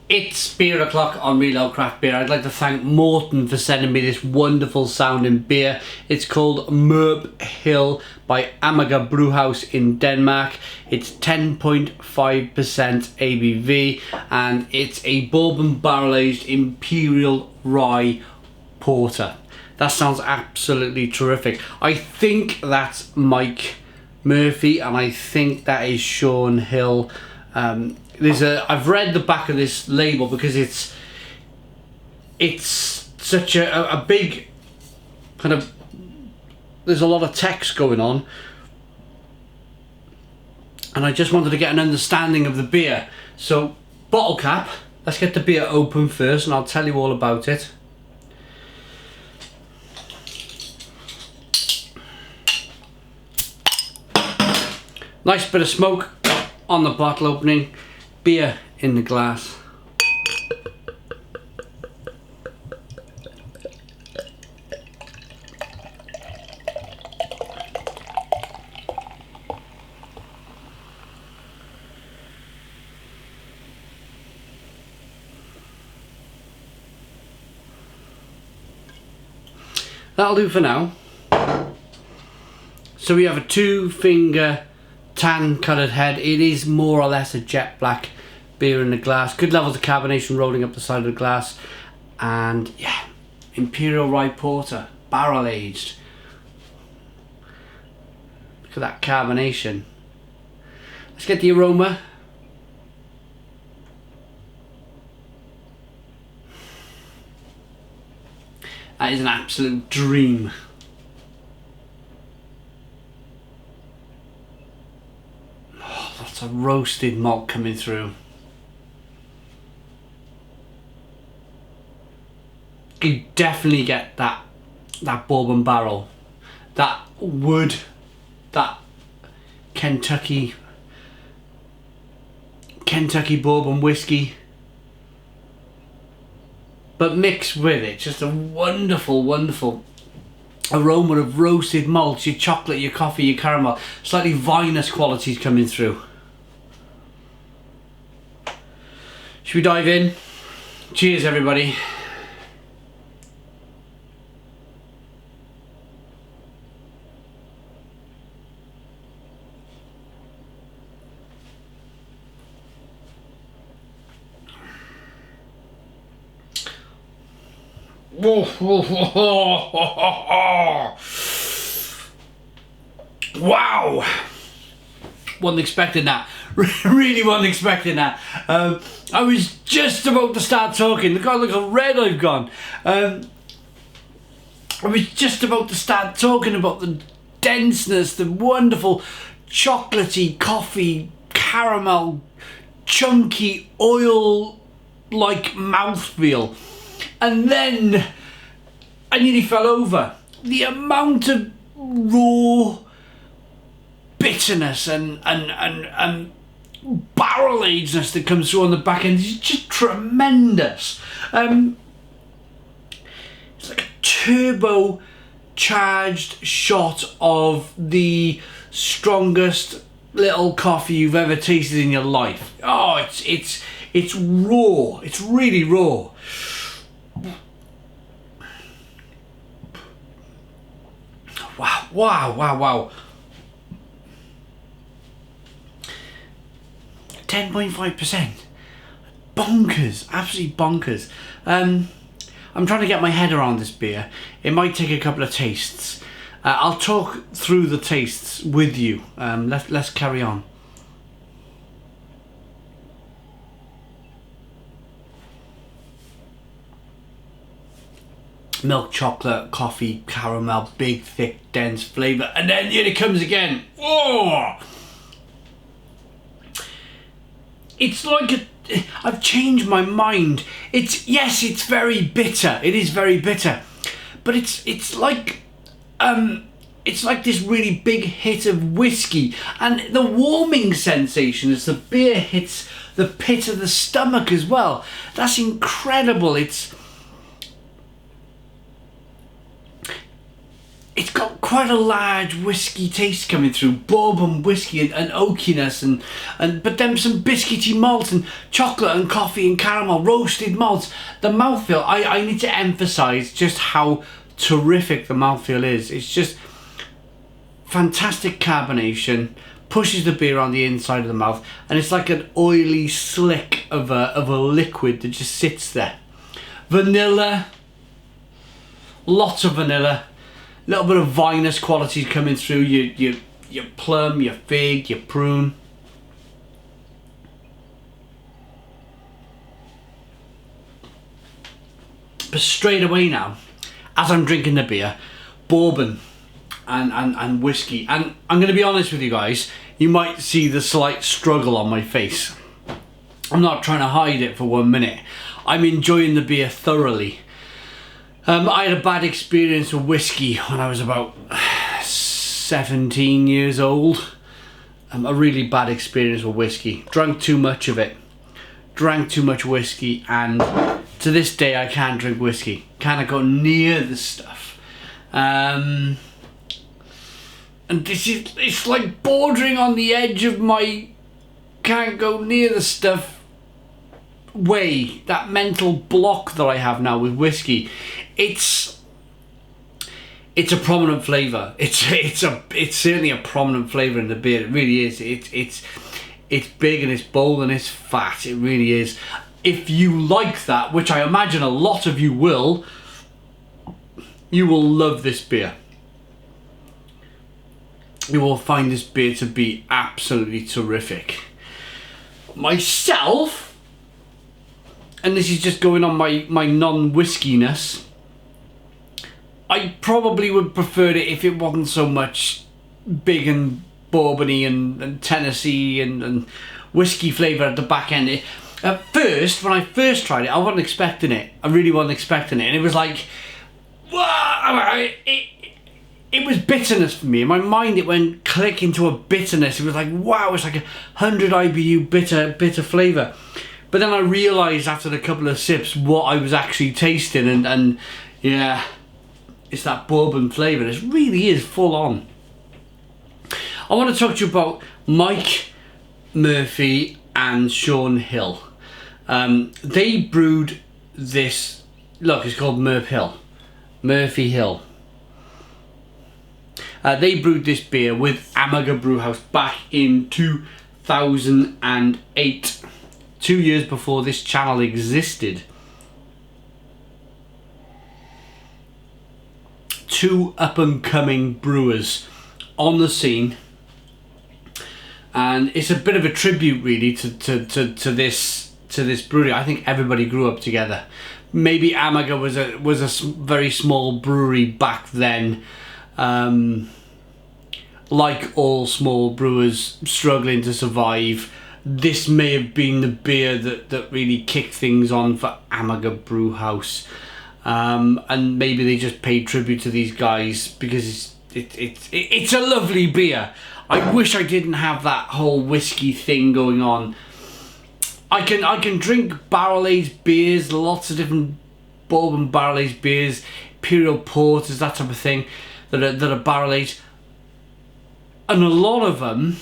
It's beer o'clock on Real Ale Craft Beer. I'd like to thank Morton for sending me this wonderful sounding beer. It's called MurpHill by Amager Bryghus in Denmark. It's 10.5% ABV and it's a bourbon barrel aged Imperial Rye porter. That sounds absolutely terrific. I think that's Mike Murphy and I think that is Sean Hill. I've read the back of this label because it's such a big kind of, there's a lot of text going on and I just wanted to get an understanding of the beer. So bottle cap, let's get the beer open first and I'll tell you all about it. Nice bit of smoke on the bottle opening. Beer in the glass. That'll do for now. So we have a 2-finger tan coloured head. It is more or less a jet black beer in the glass. Good levels of carbonation rolling up the side of the glass. And yeah, Imperial Rye porter, barrel aged. Look at that carbonation. Let's get the aroma. That is an absolute dream. Oh, lots of roasted malt coming through. You definitely get that bourbon barrel, that wood, that Kentucky bourbon whiskey, but mixed with it, just a wonderful, wonderful aroma of roasted malts, your chocolate, your coffee, your caramel, slightly vinous qualities coming through. Should we dive in? Cheers, everybody. Wow! Wasn't expecting that. Really wasn't expecting that. I was just about to start talking. Look how red I've gone. I was just about to start talking about the denseness, the wonderful chocolatey, coffee, caramel, chunky, oil-like mouthfeel. And then I nearly fell over. The amount of raw bitterness and barrel agedness that comes through on the back end is just tremendous. It's like a turbo charged shot of the strongest little coffee you've ever tasted in your life. Oh, it's raw. It's really raw. Wow. 10.5%. Bonkers. Absolutely bonkers. I'm trying to get my head around this beer. It might take a couple of tastes. I'll talk through the tastes with you. Let's carry on. Milk, chocolate, coffee, caramel, big, thick, dense flavour, and then here it comes again. Oh! It's like I've changed my mind. It's very bitter. It is very bitter, but it's like this really big hit of whiskey, and the warming sensation as the beer hits the pit of the stomach as well. That's incredible. it's got quite a large whiskey taste coming through, bourbon whiskey and oakiness, and but then some biscuity malt and chocolate and coffee and caramel, roasted malts. The mouthfeel, I need to emphasise just how terrific the mouthfeel is. It's just fantastic carbonation, pushes the beer on the inside of the mouth, and it's like an oily slick of a liquid that just sits there. Vanilla, lots of vanilla, a little bit of vinous qualities coming through, your plum, your fig, your prune. But straight away now, as I'm drinking the beer, bourbon and whiskey, and I'm going to be honest with you guys, you might see the slight struggle on my face. I'm not trying to hide it for 1 minute. I'm enjoying the beer thoroughly. I had a bad experience with whiskey when I was about 17 years old. A really bad experience with whiskey. Drank too much of it. Drank too much whiskey, and to this day I can't drink whiskey. Can't go near the stuff. And it's like bordering on the edge of my can't go near the stuff way, that mental block that I have now with whiskey. It's a prominent flavour. It's certainly a prominent flavour in the beer. It really is. It's big and it's bold and it's fat. It really is. If you like that, which I imagine a lot of you will love this beer. You will find this beer to be absolutely terrific. Myself, and this is just going on my non-whiskiness, I probably would prefer it if it wasn't so much big and bourbony and Tennessee and whiskey flavour at the back end. At first, when I first tried it, I wasn't expecting it. I really wasn't expecting it. And it was like, wow, it was bitterness for me. In my mind, it went click into a bitterness. It was like, wow, it's like 100 IBU bitter flavour. But then I realised after a couple of sips what I was actually tasting, and yeah, it's that bourbon flavour. It really is full on. I want to talk to you about Mike Murphy and Sean Hill. They brewed this, look, it's called MurpHill. Murphy Hill. They brewed this beer with Amager Brewhouse back in 2008, 2 years before this channel existed. Two up-and-coming brewers on the scene, and it's a bit of a tribute really to this brewery. I think everybody grew up together. Maybe Amager was a very small brewery back then. Like all small brewers struggling to survive, this may have been the beer that really kicked things on for Amager Brewhouse. And maybe they just paid tribute to these guys because it's a lovely beer. I wish I didn't have that whole whiskey thing going on. I can drink barrel-aged beers, lots of different bourbon barrel-aged beers, Imperial porters, that type of thing, that are barrel-aged. And a lot of them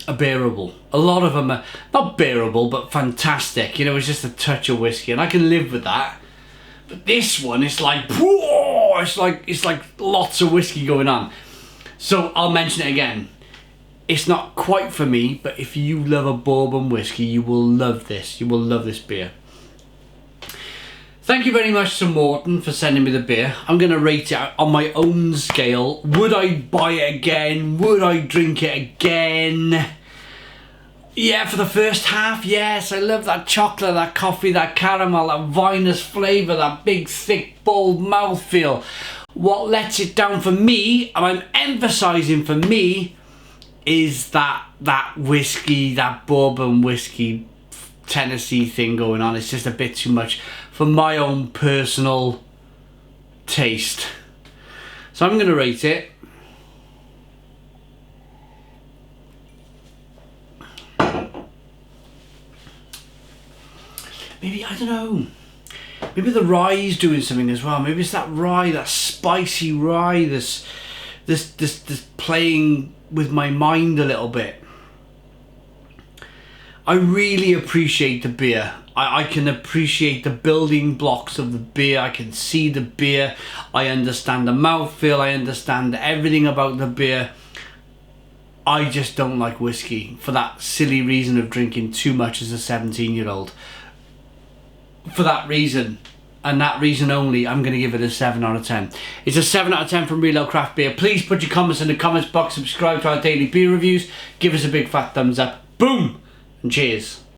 are bearable. A lot of them are not bearable, but fantastic. You know, it's just a touch of whiskey, and I can live with that. But this one, it's like, whoa, it's like lots of whiskey going on. So I'll mention it again. It's not quite for me, but if you love a bourbon whiskey, you will love this. You will love this beer. Thank you very much to Morton for sending me the beer. I'm going to rate it on my own scale. Would I buy it again? Would I drink it again? Yeah, for the first half, yes. I love that chocolate, that coffee, that caramel, that vinous flavour, that big, thick, bold mouthfeel. What lets it down for me, and I'm emphasising for me, is that whiskey, that bourbon whiskey Tennessee thing going on. It's just a bit too much for my own personal taste. So I'm going to rate it. Maybe, I don't know, maybe the rye is doing something as well. Maybe it's that rye, that spicy rye, this playing with my mind a little bit. I really appreciate the beer. I can appreciate the building blocks of the beer. I can see the beer. I understand the mouthfeel. I understand everything about the beer. I just don't like whiskey for that silly reason of drinking too much as a 17-year-old. For that reason, and that reason only, I'm going to give it a 7 out of 10. It's a 7 out of 10 from Real Ale Craft Beer. Please put your comments in the comments box. Subscribe to our daily beer reviews. Give us a big fat thumbs up. Boom! And cheers.